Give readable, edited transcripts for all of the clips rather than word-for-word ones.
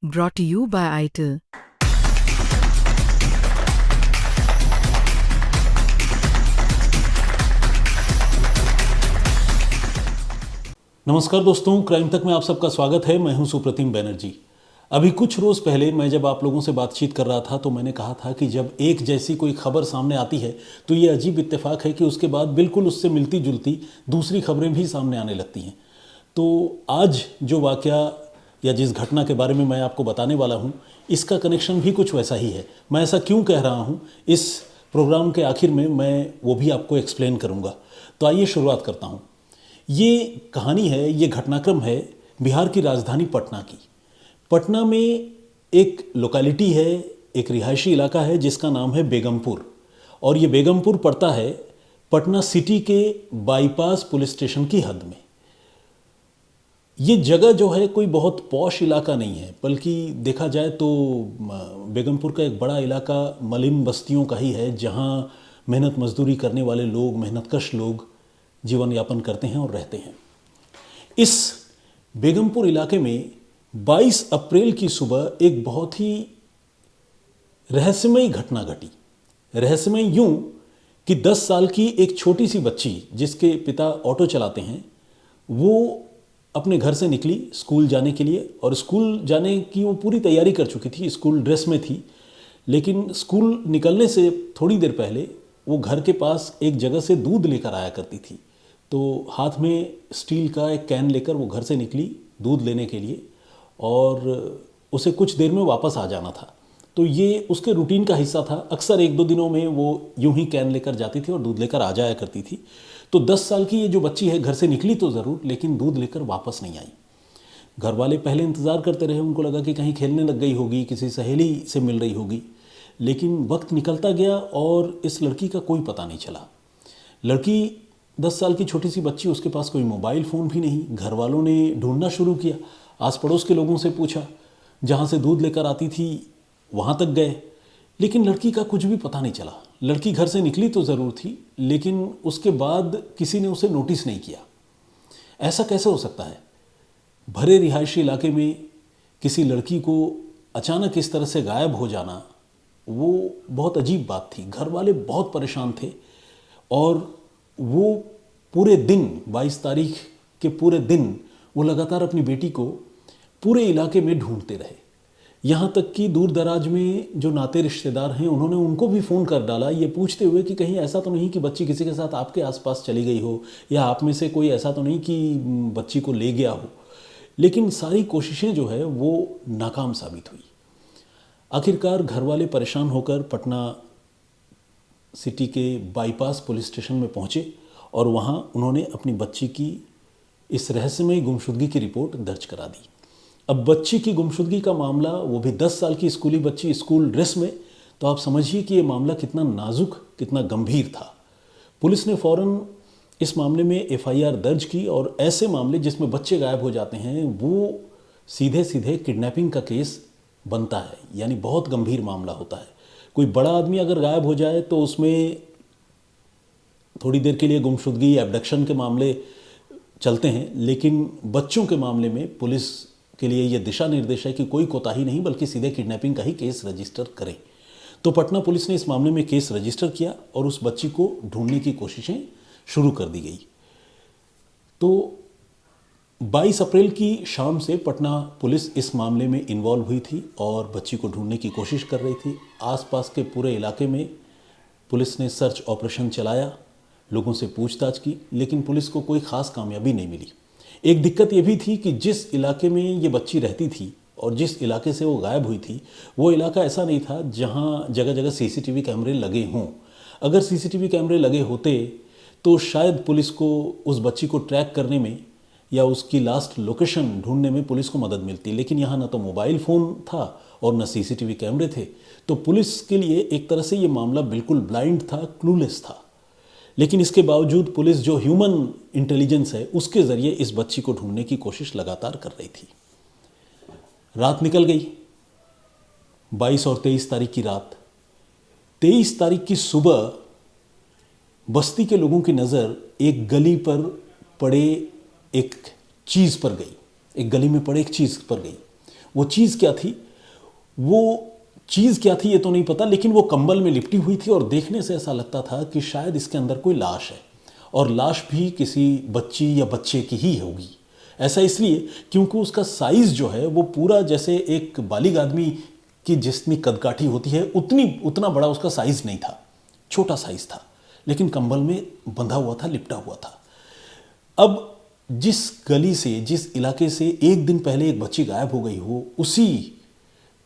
Brought to you by ITIL. नमस्कार दोस्तों, crime तक में आप सबका स्वागत है। मैं हूं सुप्रतिम बैनर्जी। अभी कुछ रोज़ पहले मैं जब आप लोगों से बातचीत कर रहा था तो मैंने कहा था कि जब एक जैसी कोई खबर सामने आती है तो ये अजीब इत्तेफाक है कि उसके बाद बिल्कुल उससे मिलती जुलती दूसरी खबरें भी सामने आने लगती हैं। तो आज जो वाकया या जिस घटना के बारे में मैं आपको बताने वाला हूँ, इसका कनेक्शन भी कुछ वैसा ही है। मैं ऐसा क्यों कह रहा हूँ, इस प्रोग्राम के आखिर में मैं वो भी आपको एक्सप्लेन करूँगा। तो आइए शुरुआत करता हूँ। ये कहानी है, ये घटनाक्रम है बिहार की राजधानी पटना की। पटना में एक लोकेलिटी है, एक रिहायशी इलाका है जिसका नाम है बेगमपुर। और ये बेगमपुर पड़ता है पटना सिटी के बाईपास पुलिस स्टेशन की हद में। ये जगह जो है कोई बहुत पॉश इलाका नहीं है, बल्कि देखा जाए तो बेगमपुर का एक बड़ा इलाका मलिन बस्तियों का ही है, जहाँ मेहनत मजदूरी करने वाले लोग, मेहनतकश लोग जीवन यापन करते हैं और रहते हैं। इस बेगमपुर इलाके में 22 अप्रैल की सुबह एक बहुत ही रहस्यमयी घटना घटी। रहस्यमयी यूं कि 10 साल की एक छोटी सी बच्ची, जिसके पिता ऑटो चलाते हैं, वो अपने घर से निकली स्कूल जाने के लिए। और स्कूल जाने की वो पूरी तैयारी कर चुकी थी, स्कूल ड्रेस में थी। लेकिन स्कूल निकलने से थोड़ी देर पहले वो घर के पास एक जगह से दूध लेकर आया करती थी। तो हाथ में स्टील का एक कैन लेकर वो घर से निकली दूध लेने के लिए, और उसे कुछ देर में वापस आ जाना था। तो ये उसके रूटीन का हिस्सा था। अक्सर एक दो दिनों में वो यूं ही कैन लेकर जाती थी और दूध लेकर आ जाया करती थी। तो 10 साल की ये जो बच्ची है घर से निकली तो ज़रूर, लेकिन दूध लेकर वापस नहीं आई। घर वाले पहले इंतज़ार करते रहे, उनको लगा कि कहीं खेलने लग गई होगी, किसी सहेली से मिल रही होगी। लेकिन वक्त निकलता गया और इस लड़की का कोई पता नहीं चला। लड़की 10 साल की छोटी सी बच्ची, उसके पास कोई मोबाइल फ़ोन भी नहीं। घर वालों ने ढूंढना शुरू किया, आस पड़ोस के लोगों से पूछा, जहाँ से दूध लेकर आती थी वहाँ तक गए, लेकिन लड़की का कुछ भी पता नहीं चला। लड़की घर से निकली तो ज़रूर थी, लेकिन उसके बाद किसी ने उसे नोटिस नहीं किया। ऐसा कैसे हो सकता है? भरे रिहायशी इलाके में किसी लड़की को अचानक इस तरह से गायब हो जाना, वो बहुत अजीब बात थी। घर वाले बहुत परेशान थे और वो पूरे दिन, 22 तारीख के पूरे दिन, वो लगातार अपनी बेटी को पूरे इलाके में ढूंढते रहे। यहाँ तक कि दूर दराज में जो नाते रिश्तेदार हैं, उन्होंने उनको भी फ़ोन कर डाला, ये पूछते हुए कि कहीं ऐसा तो नहीं कि बच्ची किसी के साथ आपके आसपास चली गई हो, या आप में से कोई ऐसा तो नहीं कि बच्ची को ले गया हो। लेकिन सारी कोशिशें जो है वो नाकाम साबित हुई। आखिरकार घर वाले परेशान होकर पटना सिटी के बाईपास पुलिस स्टेशन में पहुँचे और वहाँ उन्होंने अपनी बच्ची की इस रहस्यमयी गुमशुदगी की रिपोर्ट दर्ज करा दी। अब बच्ची की गुमशुदगी का मामला, वो भी 10 साल की स्कूली बच्ची स्कूल ड्रेस में, तो आप समझिए कि ये मामला कितना नाजुक, कितना गंभीर था। पुलिस ने फ़ौरन इस मामले में एफआईआर दर्ज की, और ऐसे मामले जिसमें बच्चे गायब हो जाते हैं वो सीधे सीधे किडनैपिंग का केस बनता है, यानी बहुत गंभीर मामला होता है। कोई बड़ा आदमी अगर गायब हो जाए तो उसमें थोड़ी देर के लिए गुमशुदगी, एब्डक्शन के मामले चलते हैं, लेकिन बच्चों के मामले में पुलिस के लिए यह दिशा निर्देश है कि कोई कोताही नहीं, बल्कि सीधे किडनैपिंग का ही केस रजिस्टर करें। तो पटना पुलिस ने इस मामले में केस रजिस्टर किया और उस बच्ची को ढूंढने की कोशिशें शुरू कर दी गई। तो 22 अप्रैल की शाम से पटना पुलिस इस मामले में इन्वॉल्व हुई थी और बच्ची को ढूंढने की कोशिश कर रही थी। आसपास के पूरे इलाके में पुलिस ने सर्च ऑपरेशन चलाया, लोगों से पूछताछ की, लेकिन पुलिस को कोई ख़ास कामयाबी नहीं मिली। एक दिक्कत ये भी थी कि जिस इलाके में ये बच्ची रहती थी और जिस इलाके से वो गायब हुई थी, वो इलाका ऐसा नहीं था जहाँ जगह जगह सीसीटीवी कैमरे लगे हों। अगर सीसीटीवी कैमरे लगे होते तो शायद पुलिस को उस बच्ची को ट्रैक करने में या उसकी लास्ट लोकेशन ढूंढने में पुलिस को मदद मिलती। लेकिन यहाँ ना तो मोबाइल फ़ोन था और न सीसीटीवी कैमरे थे, तो पुलिस के लिए एक तरह से ये मामला बिल्कुल ब्लाइंड था, क्लूलेस था। लेकिन इसके बावजूद पुलिस जो ह्यूमन इंटेलिजेंस है, उसके ज़रिए इस बच्ची को ढूंढने की कोशिश लगातार कर रही थी। रात निकल गई, 22 और 23 तारीख की रात। 23 तारीख की सुबह बस्ती के लोगों की नज़र एक गली पर पड़े एक चीज़ पर गई। एक गली में पड़े एक चीज़ पर गई। वो चीज़ क्या थी, वो चीज़ क्या थी ये तो नहीं पता, लेकिन वो कंबल में लिपटी हुई थी और देखने से ऐसा लगता था कि शायद इसके अंदर कोई लाश है, और लाश भी किसी बच्ची या बच्चे की ही होगी। ऐसा इसलिए क्योंकि उसका साइज़ जो है वो पूरा जैसे एक बालिग आदमी की जितनी कदकाठी होती है उतना बड़ा उसका साइज़ नहीं था, छोटा साइज़ था, लेकिन कंबल में बंधा हुआ था, लिपटा हुआ था। अब जिस गली से, जिस इलाके से एक दिन पहले एक बच्ची गायब हो गई हो, उसी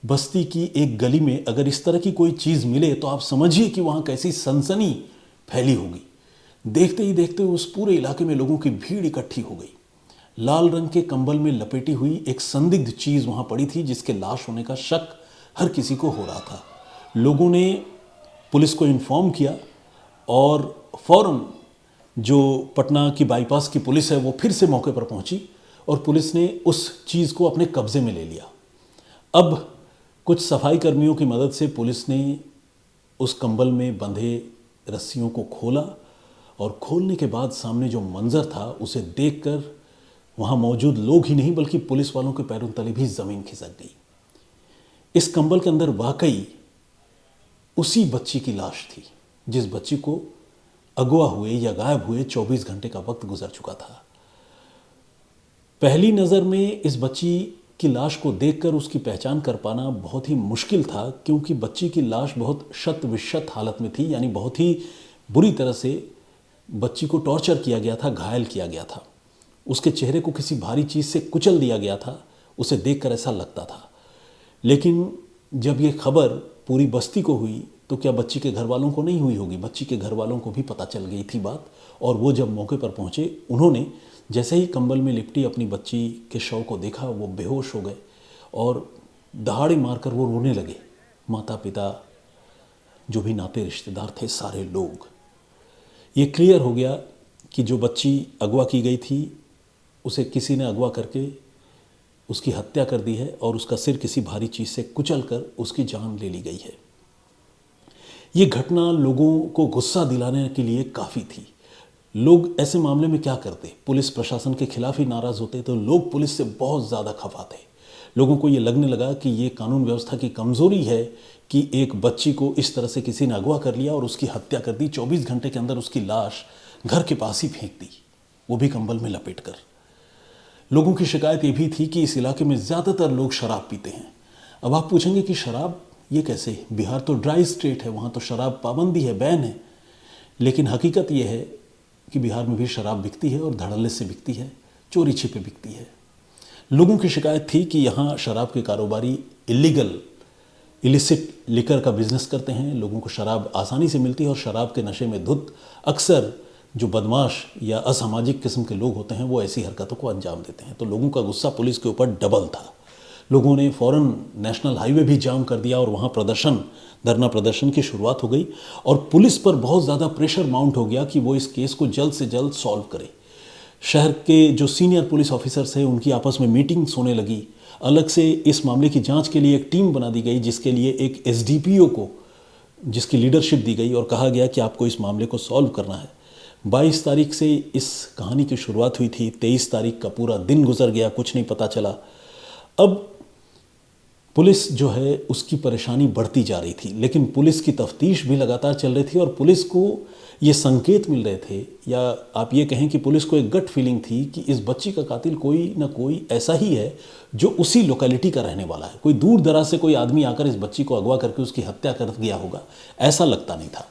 बस्ती की एक गली में अगर इस तरह की कोई चीज़ मिले तो आप समझिए कि वहाँ कैसी सनसनी फैली होगी। देखते ही देखते उस पूरे इलाके में लोगों की भीड़ इकट्ठी हो गई। लाल रंग के कंबल में लपेटी हुई एक संदिग्ध चीज़ वहाँ पड़ी थी, जिसके लाश होने का शक हर किसी को हो रहा था। लोगों ने पुलिस को इन्फॉर्म किया और फौरन जो पटना की बाईपास की पुलिस है वो फिर से मौके पर पहुंची और पुलिस ने उस चीज़ को अपने कब्जे में ले लिया। अब कुछ सफाई कर्मियों की मदद से पुलिस ने उस कंबल में बंधे रस्सियों को खोला, और खोलने के बाद सामने जो मंजर था उसे देखकर वहाँ मौजूद लोग ही नहीं बल्कि पुलिस वालों के पैरों तले भी ज़मीन खिसक गई। इस कंबल के अंदर वाकई उसी बच्ची की लाश थी जिस बच्ची को अगवा हुए या गायब हुए 24 घंटे का वक्त गुजर चुका था। पहली नज़र में इस बच्ची की लाश को देखकर उसकी पहचान कर पाना बहुत ही मुश्किल था, क्योंकि बच्ची की लाश बहुत शत विशत हालत में थी, यानी बहुत ही बुरी तरह से बच्ची को टॉर्चर किया गया था, घायल किया गया था। उसके चेहरे को किसी भारी चीज़ से कुचल दिया गया था, उसे देखकर ऐसा लगता था। लेकिन जब ये खबर पूरी बस्ती को हुई तो क्या बच्ची के घर वालों को नहीं हुई होगी? बच्ची के घर वालों को भी पता चल गई थी बात, और वो जब मौके पर पहुँचे उन्होंने जैसे ही कंबल में लिपटी अपनी बच्ची के शव को देखा वो बेहोश हो गए और दहाड़े मारकर वो रोने लगे। माता पिता, जो भी नाते रिश्तेदार थे, सारे लोग। ये क्लियर हो गया कि जो बच्ची अगवा की गई थी उसे किसी ने अगवा करके उसकी हत्या कर दी है और उसका सिर किसी भारी चीज़ से कुचल कर उसकी जान ले ली गई है। ये घटना लोगों को गुस्सा दिलाने के लिए काफ़ी थी। लोग ऐसे मामले में क्या करते? पुलिस प्रशासन के खिलाफ ही नाराज़ होते, तो लोग पुलिस से बहुत ज़्यादा खफा थे। लोगों को ये लगने लगा कि ये कानून व्यवस्था की कमज़ोरी है कि एक बच्ची को इस तरह से किसी ने अगवा कर लिया और उसकी हत्या कर दी, 24 घंटे के अंदर उसकी लाश घर के पास ही फेंक दी, वो भी कंबल में लपेट कर। लोगों की शिकायत ये भी थी कि इस इलाके में ज़्यादातर लोग शराब पीते हैं। अब आप पूछेंगे कि शराब ये कैसे? बिहार तो ड्राई स्टेट है, वहाँ तो शराब पाबंदी है, बैन है। लेकिन हकीकत ये है कि बिहार में भी शराब बिकती है और धड़ल्ले से बिकती है, चोरी छिपे बिकती है। लोगों की शिकायत थी कि यहाँ शराब के कारोबारी इलिसिट लिकर का बिजनेस करते हैं। लोगों को शराब आसानी से मिलती है और शराब के नशे में धुत अक्सर जो बदमाश या असामाजिक किस्म के लोग होते हैं वो ऐसी हरकतों को अंजाम देते हैं। तो लोगों का गुस्सा पुलिस के ऊपर डबल था। लोगों ने फ़ौरन नेशनल हाईवे भी जाम कर दिया और वहाँ धरना प्रदर्शन की शुरुआत हो गई और पुलिस पर बहुत ज़्यादा प्रेशर माउंट हो गया कि वो इस केस को जल्द से जल्द सॉल्व करे। शहर के जो सीनियर पुलिस ऑफिसर्स हैं उनकी आपस में मीटिंग्स होने लगी। अलग से इस मामले की जांच के लिए एक टीम बना दी गई, जिसके लिए एक एसडीपीओ को जिसकी लीडरशिप दी गई और कहा गया कि आपको इस मामले को सॉल्व करना है। 22 तारीख से इस कहानी की शुरुआत हुई थी। 23 तारीख का पूरा दिन गुजर गया, कुछ नहीं पता चला। अब पुलिस जो है उसकी परेशानी बढ़ती जा रही थी, लेकिन पुलिस की तफ्तीश भी लगातार चल रही थी और पुलिस को ये संकेत मिल रहे थे, या आप ये कहें कि पुलिस को एक गट फीलिंग थी कि इस बच्ची का कातिल कोई ना कोई ऐसा ही है जो उसी लोकेलिटी का रहने वाला है। कोई दूर दराज से कोई आदमी आकर इस बच्ची को अगवा करके उसकी हत्या कर गया होगा, ऐसा लगता नहीं था।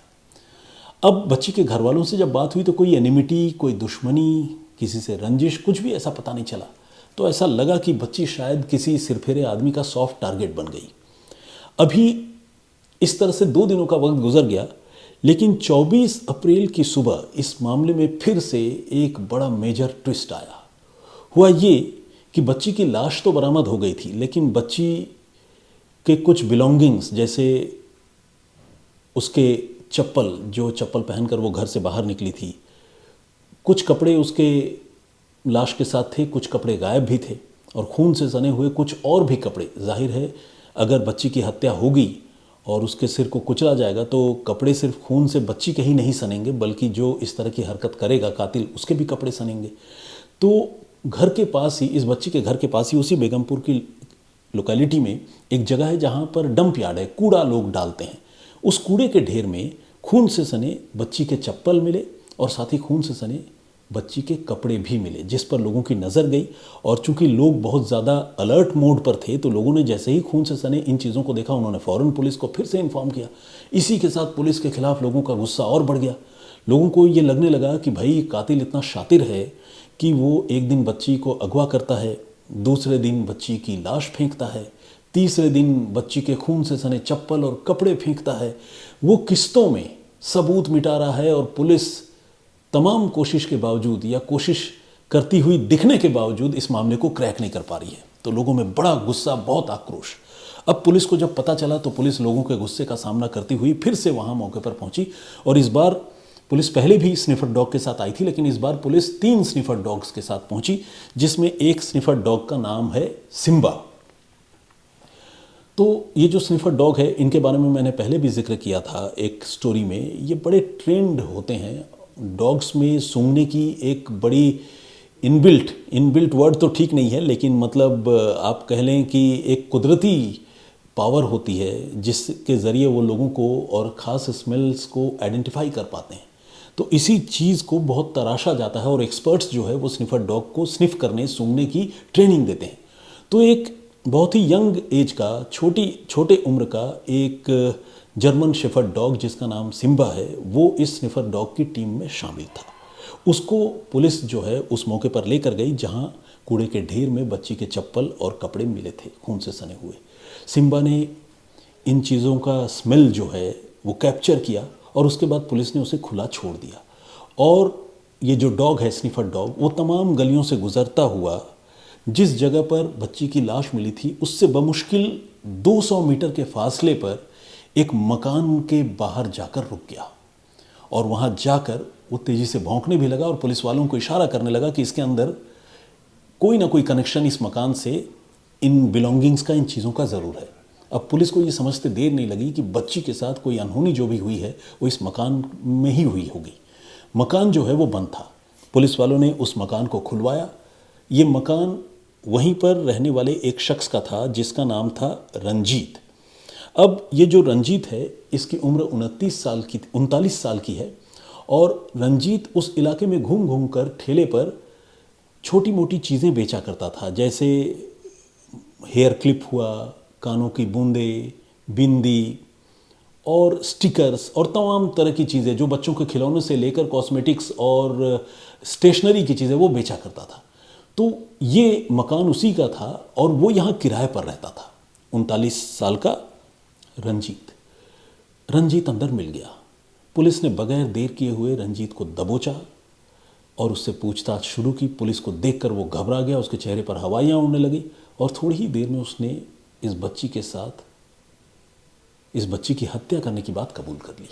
अब बच्ची के घर वालों से जब बात हुई तो कोई एनिमिटी, कोई दुश्मनी, किसी से रंजिश, कुछ भी ऐसा पता नहीं चला। तो ऐसा लगा कि बच्ची शायद किसी सिरफिरे आदमी का सॉफ्ट टारगेट बन गई। अभी इस तरह से 2 दिनों का वक्त गुजर गया, लेकिन 24 अप्रैल की सुबह इस मामले में फिर से एक बड़ा मेजर ट्विस्ट आया। हुआ ये कि बच्ची की लाश तो बरामद हो गई थी, लेकिन बच्ची के कुछ बिलोंगिंग्स, जैसे उसके जो चप्पल पहनकर वो घर से बाहर निकली थी, कुछ कपड़े उसके लाश के साथ थे, कुछ कपड़े गायब भी थे और खून से सने हुए कुछ और भी कपड़े। जाहिर है अगर बच्ची की हत्या होगी और उसके सिर को कुचला जाएगा तो कपड़े सिर्फ खून से बच्ची के ही नहीं सनेंगे, बल्कि जो इस तरह की हरकत करेगा कातिल, उसके भी कपड़े सनेंगे। तो घर के पास ही, इस बच्ची के घर के पास ही, उसी बेगमपुर की लोकेलिटी में एक जगह है जहाँ पर डंप यार्ड है, कूड़ा लोग डालते हैं। उस कूड़े के ढेर में खून से सने बच्ची के चप्पल मिले और साथ ही खून से सने बच्ची के कपड़े भी मिले, जिस पर लोगों की नज़र गई। और चूंकि लोग बहुत ज़्यादा अलर्ट मोड पर थे तो लोगों ने जैसे ही खून से सने इन चीज़ों को देखा, उन्होंने फ़ौरन पुलिस को फिर से इन्फॉर्म किया। इसी के साथ पुलिस के खिलाफ लोगों का गुस्सा और बढ़ गया। लोगों को ये लगने लगा कि भाई कातिल इतना शातिर है कि वो एक दिन बच्ची को अगवा करता है, दूसरे दिन बच्ची की लाश फेंकता है, तीसरे दिन बच्ची के खून से सने चप्पल और कपड़े फेंकता है। वो किस्तों में सबूत मिटा रहा है और पुलिस तमाम कोशिश के बावजूद या कोशिश करती हुई दिखने के बावजूद इस मामले को क्रैक नहीं कर पा रही है। तो लोगों में बड़ा गुस्सा, बहुत आक्रोश। अब पुलिस को जब पता चला तो पुलिस लोगों के गुस्से का सामना करती हुई फिर से वहाँ मौके पर पहुँची। और इस बार पुलिस पहले भी स्निफर डॉग के साथ आई थी, लेकिन इस बार पुलिस 3 स्निफर डॉग्स के साथ पहुँची, जिसमें एक स्निफर डॉग का नाम है सिम्बा। तो ये जो स्निफर डॉग है, इनके बारे में मैंने पहले भी जिक्र किया था एक स्टोरी में। ये बड़े ट्रेंड होते हैं। डॉग्स में सूंघने की एक बड़ी इनबिल्ट वर्ड तो ठीक नहीं है, लेकिन मतलब आप कह लें कि एक कुदरती पावर होती है जिसके ज़रिए वो लोगों को और ख़ास स्मेल्स को आइडेंटिफाई कर पाते हैं। तो इसी चीज़ को बहुत तराशा जाता है और एक्सपर्ट्स जो है वो स्निफर डॉग को स्निफ करने, सूंघने की ट्रेनिंग देते हैं। तो एक बहुत ही यंग एज का, छोटे उम्र का एक जर्मन शेफर्ड डॉग जिसका नाम सिम्बा है, वो इस स्निफर डॉग की टीम में शामिल था। उसको पुलिस जो है उस मौके पर लेकर गई जहां कूड़े के ढेर में बच्ची के चप्पल और कपड़े मिले थे, खून से सने हुए। सिम्बा ने इन चीज़ों का स्मेल जो है वो कैप्चर किया और उसके बाद पुलिस ने उसे खुला छोड़ दिया। और ये जो डॉग है, स्निफर डॉग, वो तमाम गलियों से गुजरता हुआ जिस जगह पर बच्ची की लाश मिली थी उससे बमुश्किल 200 मीटर के फासले पर एक मकान के बाहर जाकर रुक गया। और वहाँ जाकर वो तेज़ी से भौंकने भी लगा और पुलिस वालों को इशारा करने लगा कि इसके अंदर कोई ना कोई कनेक्शन इस मकान से, इन बिलोंगिंग्स का, इन चीज़ों का ज़रूर है। अब पुलिस को ये समझते देर नहीं लगी कि बच्ची के साथ कोई अनहोनी जो भी हुई है वो इस मकान में ही हुई होगी। मकान जो है वो बंद था। पुलिस वालों ने उस मकान को खुलवाया। ये मकान वहीं पर रहने वाले एक शख्स का था जिसका नाम था रंजीत। अब ये जो रंजीत है, इसकी उम्र 39 साल की है और रंजीत उस इलाके में घूम घूम कर ठेले पर छोटी मोटी चीज़ें बेचा करता था, जैसे हेयर क्लिप हुआ, कानों की बूंदे, बिंदी और स्टिकर्स और तमाम तरह की चीज़ें जो बच्चों के खिलौने से लेकर कॉस्मेटिक्स और स्टेशनरी की चीज़ें वो बेचा करता था। तो ये मकान उसी का था और वो यहाँ किराए पर रहता था। 39 साल का रंजीत अंदर मिल गया। पुलिस ने बगैर देर किए हुए रंजीत को दबोचा और उससे पूछताछ शुरू की। पुलिस को देखकर वो घबरा गया, उसके चेहरे पर हवाइयाँ उड़ने लगी और थोड़ी ही देर में उसने इस बच्ची की हत्या करने की बात कबूल कर ली।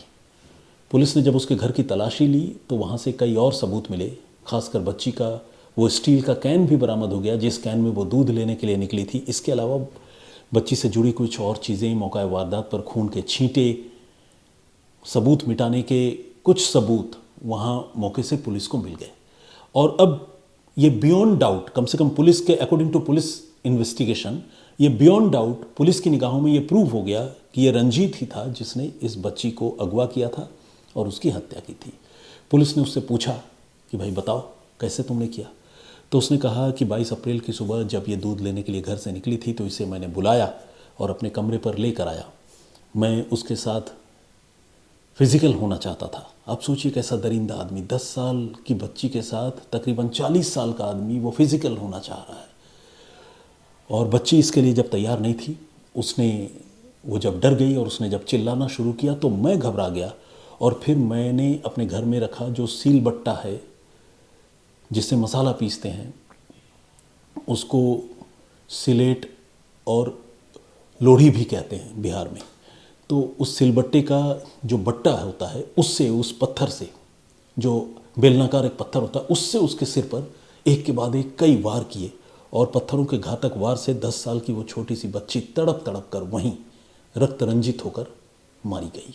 पुलिस ने जब उसके घर की तलाशी ली तो वहाँ से कई और सबूत मिले, खासकर बच्ची का वो स्टील का कैन भी बरामद हो गया जिस कैन में वो दूध लेने के लिए निकली थी। इसके अलावा बच्ची से जुड़ी कुछ और चीज़ें, मौका वारदात पर खून के छींटे, सबूत मिटाने के कुछ सबूत वहाँ मौके से पुलिस को मिल गए। और अब ये बियॉन्ड डाउट, कम से कम पुलिस के अकॉर्डिंग टू पुलिस इन्वेस्टिगेशन, ये बियॉन्ड डाउट पुलिस की निगाहों में ये प्रूव हो गया कि ये रंजीत ही था जिसने इस बच्ची को अगवा किया था और उसकी हत्या की थी। पुलिस ने उससे पूछा कि भाई बताओ कैसे तुमने किया। तो उसने कहा कि 22 अप्रैल की सुबह जब ये दूध लेने के लिए घर से निकली थी तो इसे मैंने बुलाया और अपने कमरे पर लेकर आया। मैं उसके साथ फिज़िकल होना चाहता था। आप सोचिए कैसा दरिंदा आदमी, 10 साल की बच्ची के साथ तकरीबन 40 साल का आदमी वो फिज़िकल होना चाह रहा है। और बच्ची इसके लिए जब तैयार नहीं थी, वो जब डर गई और उसने जब चिल्लाना शुरू किया तो मैं घबरा गया और फिर मैंने अपने घर में रखा जो सील बट्टा है जिससे मसाला पीसते हैं, उसको सिलेट और लोढ़ी भी कहते हैं बिहार में। तो उस सिलबट्टे का जो बट्टा होता है उससे, उस पत्थर से, जो बेलनाकार एक पत्थर होता है, उससे उसके सिर पर एक के बाद एक कई वार किए और पत्थरों के घातक वार से 10 साल की वो छोटी सी बच्ची तड़प तड़प कर वहीं रक्त रंजित होकर मारी गई।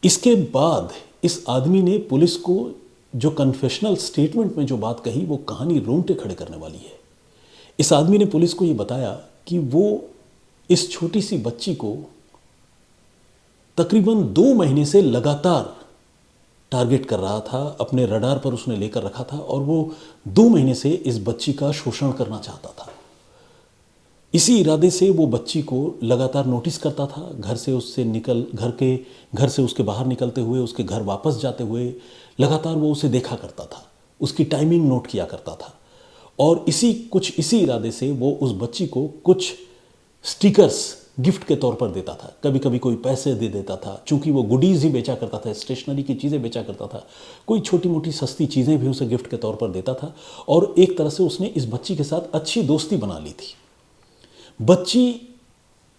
इसके बाद इस आदमी ने पुलिस को जो कन्फेशनल स्टेटमेंट में जो बात कही वो कहानी रोंगटे खड़े करने वाली है। इस आदमी ने पुलिस को ये बताया कि वो इस छोटी सी बच्ची को तकरीबन 2 महीने से लगातार टारगेट कर रहा था, अपने रडार पर उसने लेकर रखा था और वो 2 महीने से इस बच्ची का शोषण करना चाहता था। इसी इरादे से वो बच्ची को लगातार नोटिस करता था, घर से उसके बाहर निकलते हुए, उसके घर वापस जाते हुए लगातार वो उसे देखा करता था, उसकी टाइमिंग नोट किया करता था। और इसी इरादे से वो उस बच्ची को कुछ स्टिकर्स गिफ्ट के तौर पर देता था, कभी कभी कोई पैसे दे देता था, चूंकि वो गुडीज़ ही बेचा करता था, स्टेशनरी की चीज़ें बेचा करता था, कोई छोटी मोटी सस्ती चीज़ें भी उसे गिफ्ट के तौर पर देता था। और एक तरह से उसने इस बच्ची के साथ अच्छी दोस्ती बना ली थी। बच्ची,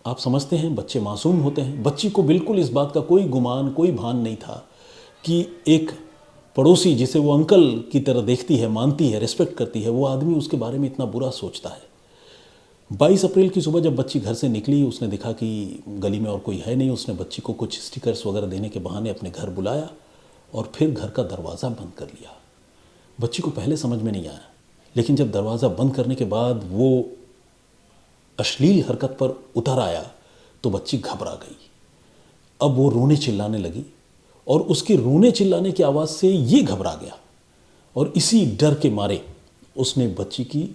आप समझते हैं, बच्चे मासूम होते हैं, बच्ची को बिल्कुल इस बात का कोई गुमान, कोई भान नहीं था कि एक पड़ोसी जिसे वो अंकल की तरह देखती है, मानती है, रिस्पेक्ट करती है, वो आदमी उसके बारे में इतना बुरा सोचता है। 22 अप्रैल की सुबह जब बच्ची घर से निकली, उसने देखा कि गली में और कोई है नहीं। उसने बच्ची को कुछ स्टिकर्स वगैरह देने के बहाने अपने घर बुलाया और फिर घर का दरवाज़ा बंद कर लिया। बच्ची को पहले समझ में नहीं आया, लेकिन जब दरवाज़ा बंद करने के बाद वो अश्लील हरकत पर उतर आया तो बच्ची घबरा गई। अब वो रोने चिल्लाने लगी और उसके रोने चिल्लाने की आवाज़ से ये घबरा गया और इसी डर के मारे उसने बच्ची की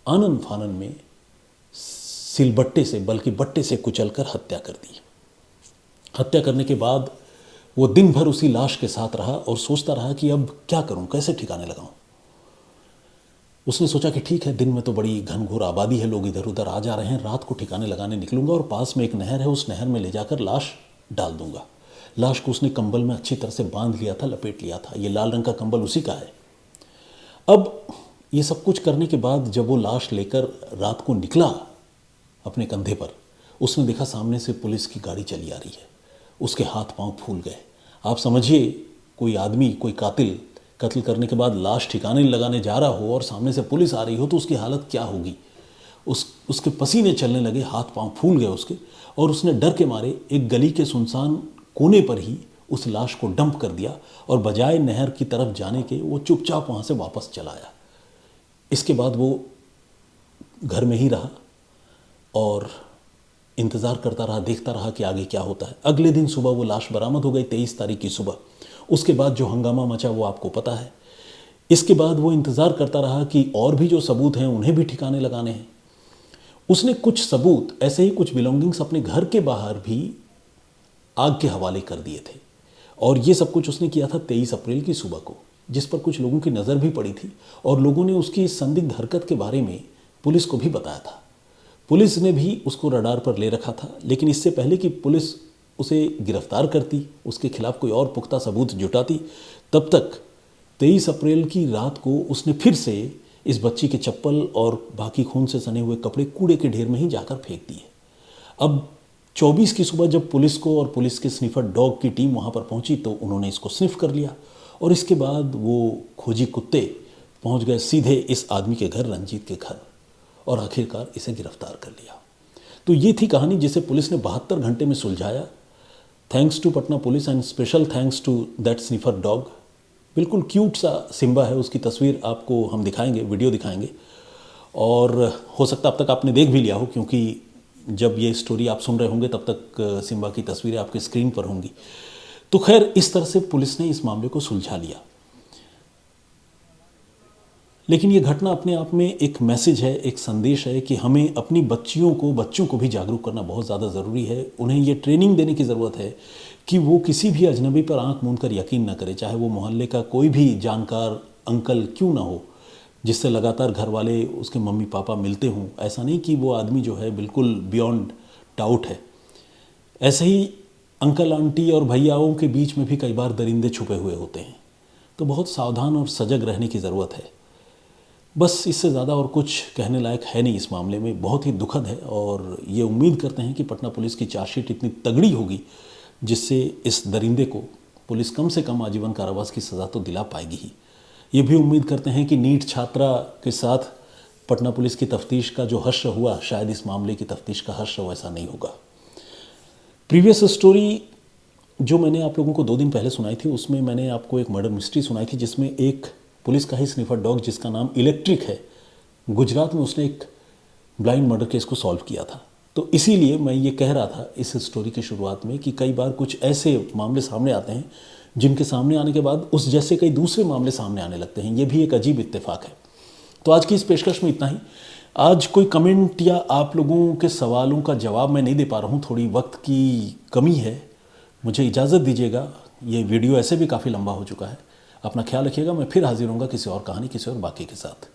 आनन फानन में सिलबट्टे से, बल्कि बट्टे से कुचलकर हत्या कर दी। हत्या करने के बाद वो दिन भर उसी लाश के साथ रहा और सोचता रहा कि अब क्या करूं, कैसे ठिकाने लगाऊं। उसने सोचा कि ठीक है, दिन में तो बड़ी घनघोर आबादी है, लोग इधर उधर आ जा रहे हैं, रात को ठिकाने लगाने निकलूंगा और पास में एक नहर है, उस नहर में ले जाकर लाश डाल दूंगा। लाश को उसने कंबल में अच्छी तरह से बांध लिया था, लपेट लिया था। ये लाल रंग का कंबल उसी का है। अब ये सब कुछ करने के बाद जब वो लाश लेकर रात को निकला अपने कंधे पर, उसने देखा सामने से पुलिस की गाड़ी चली आ रही है। उसके हाथ पांव फूल गए। आप समझिए, कोई आदमी, कोई कातिल कत्ल करने के बाद लाश ठिकाने लगाने जा रहा हो और सामने से पुलिस आ रही हो तो उसकी हालत क्या होगी। उसके पसीने चलने लगे, हाथ पांव फूल गए उसके, और उसने डर के मारे एक गली के सुनसान कोने पर ही उस लाश को डंप कर दिया और बजाय नहर की तरफ जाने के वो चुपचाप वहाँ से वापस चला आया। इसके बाद वो घर में ही रहा और इंतज़ार करता रहा, देखता रहा कि आगे क्या होता है। अगले दिन सुबह वो लाश बरामद हो गई, 23 तारीख की सुबह। उसके बाद जो हंगामा मचा वो आपको पता है। इसके बाद वो इंतज़ार करता रहा कि और भी जो सबूत हैं उन्हें भी ठिकाने लगाने हैं। उसने कुछ सबूत, ऐसे ही कुछ बिलोंगिंग्स अपने घर के बाहर भी आग के हवाले कर दिए थे और ये सब कुछ उसने किया था 23 अप्रैल की सुबह को, जिस पर कुछ लोगों की नज़र भी पड़ी थी और लोगों ने उसकी इस संदिग्ध हरकत के बारे में पुलिस को भी बताया था। पुलिस ने भी उसको रडार पर ले रखा था, लेकिन इससे पहले कि पुलिस उसे गिरफ्तार करती, उसके खिलाफ कोई और पुख्ता सबूत जुटाती, तब तक 23 अप्रैल की रात को उसने फिर से इस बच्ची के चप्पल और बाकी खून से सने हुए कपड़े कूड़े के ढेर में ही जाकर फेंक दिए। अब 24 की सुबह जब पुलिस को और पुलिस के स्निफर डॉग की टीम वहाँ पर पहुँची तो उन्होंने इसको स्निफ कर लिया और इसके बाद वो खोजी कुत्ते पहुँच गए सीधे इस आदमी के घर, रंजीत के घर, और आखिरकार इसे गिरफ्तार कर लिया। तो ये थी कहानी जिसे पुलिस ने 72 घंटे में सुलझाया। Thanks to Patna police and special thanks to that sniffer dog. बिल्कुल क्यूट सा सिम्बा है, उसकी तस्वीर आपको हम दिखाएंगे, वीडियो दिखाएंगे, और हो सकता अब तक आपने देख भी लिया हो, क्योंकि जब ये स्टोरी आप सुन रहे होंगे तब तक सिम्बा की तस्वीरें आपके स्क्रीन पर होंगी। तो खैर, इस तरह से पुलिस ने इस मामले को सुलझा लिया। लेकिन ये घटना अपने आप में एक मैसेज है, एक संदेश है कि हमें अपनी बच्चों को भी जागरूक करना बहुत ज़्यादा ज़रूरी है। उन्हें ये ट्रेनिंग देने की ज़रूरत है कि वो किसी भी अजनबी पर आंख मूंद कर यकीन न करे, चाहे वो मोहल्ले का कोई भी जानकार अंकल क्यों ना हो, जिससे लगातार घर वाले, उसके मम्मी पापा मिलते हों। ऐसा नहीं कि वो आदमी जो है बिल्कुल बियॉन्ड डाउट है। ऐसे ही अंकल आंटी और भैयाओं के बीच में भी कई बार दरिंदे छुपे हुए होते हैं। तो बहुत सावधान और सजग रहने की ज़रूरत है। बस इससे ज़्यादा और कुछ कहने लायक है नहीं इस मामले में। बहुत ही दुखद है और ये उम्मीद करते हैं कि पटना पुलिस की चार्जशीट इतनी तगड़ी होगी जिससे इस दरिंदे को पुलिस कम से कम आजीवन कारावास की सज़ा तो दिला पाएगी ही। ये भी उम्मीद करते हैं कि नीट छात्रा के साथ पटना पुलिस की तफ्तीश का जो हश्र हुआ, शायद इस मामले की तफ्तीश का हश्र वैसा नहीं होगा। प्रीवियस स्टोरी जो मैंने आप लोगों को 2 दिन पहले सुनाई थी, उसमें मैंने आपको एक मर्डर मिस्ट्री सुनाई थी जिसमें एक पुलिस का ही स्निफर डॉग जिसका नाम इलेक्ट्रिक है, गुजरात में उसने एक ब्लाइंड मर्डर केस को सॉल्व किया था। तो इसीलिए मैं ये कह रहा था इस स्टोरी की शुरुआत में कि कई बार कुछ ऐसे मामले सामने आते हैं जिनके सामने आने के बाद उस जैसे कई दूसरे मामले सामने आने लगते हैं। ये भी एक अजीब इत्तेफाक है। तो आज की इस पेशकश में इतना ही। आज कोई कमेंट या आप लोगों के सवालों का जवाब मैं नहीं दे पा रहा हूँ, थोड़ी वक्त की कमी है, मुझे इजाज़त दीजिएगा। ये वीडियो ऐसे भी काफ़ी लंबा हो चुका है। अपना ख्याल रखिएगा। मैं फिर हाजिर होऊंगा किसी और कहानी, किसी और बाकी के साथ।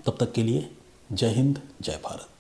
तब तक के लिए जय हिंद, जय भारत।